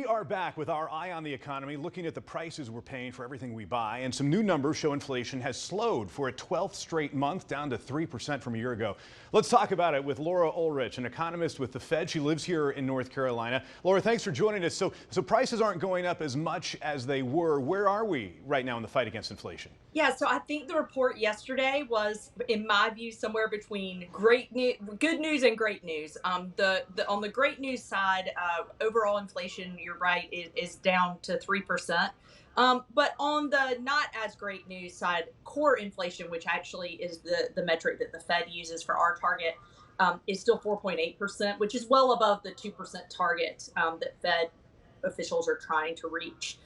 are back with our eye on the economy, looking at the prices we're paying for everything we buy. And some new numbers show inflation has slowed for a 12th straight month, down to 3% from a year ago. Let's talk about it with Laura Ulrich, an economist with the Fed. She lives here in North Carolina. Laura, thanks for joining us. So prices aren't going up as much as they were. Where are we right now in the fight against inflation? Yeah, so I think the report yesterday was, in my view, somewhere between good news and great news. On the great news side, overall inflation, you're right, is down to 3%. But on the not as great news side, core inflation, which actually is the metric that the Fed uses for our target, is still 4.8%, which is well above the 2% target that Fed officials are trying to reach.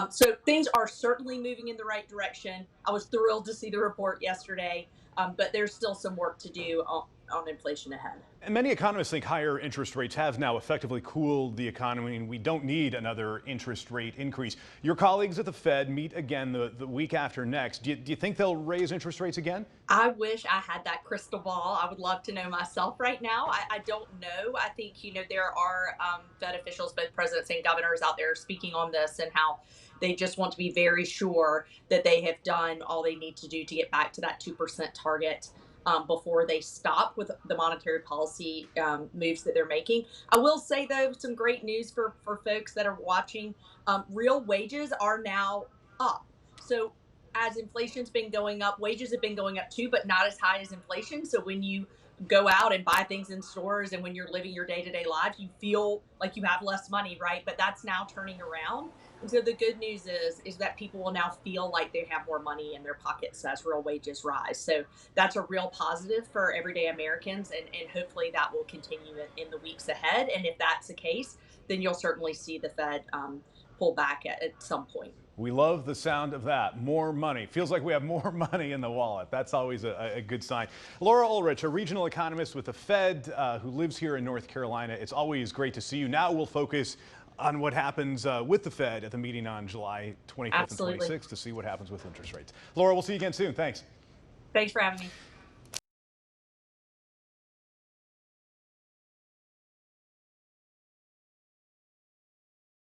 So things are certainly moving in the right direction. I was thrilled to see the report yesterday, but there's still some work to do on inflation ahead. And many economists think higher interest rates have now effectively cooled the economy, and we don't need another interest rate increase. Your colleagues at the Fed meet again the week after next. Do you think they'll raise interest rates again? I wish I had that crystal ball. I would love to know myself right now. I don't know. I think, there are Fed officials, both presidents and governors out there speaking on this and how they just want to be very sure that they have done all they need to do to get back to that 2% target. Before they stop with the monetary policy moves that they're making. I will say, though, some great news for folks that are watching. Real wages are now up. So as inflation's been going up, wages have been going up too, but not as high as inflation. So when you go out and buy things in stores and when you're living your day-to-day life, you feel like you have less money, right? But that's now turning around. And so the good news is that people will now feel like they have more money in their pockets as real wages rise. So that's a real positive for everyday Americans, and hopefully that will continue in the weeks ahead. And if that's the case, then you'll certainly see the Fed pull back at some point. We love the sound of that. More money. Feels like we have more money in the wallet. That's always a good sign. Laura Ulrich, a regional economist with the Fed who lives here in North Carolina. It's always great to see you. Now we'll focus on what happens with the Fed at the meeting on July 25th Absolutely. and 26th to see what happens with interest rates. Laura, we'll see you again soon. Thanks. Thanks for having me.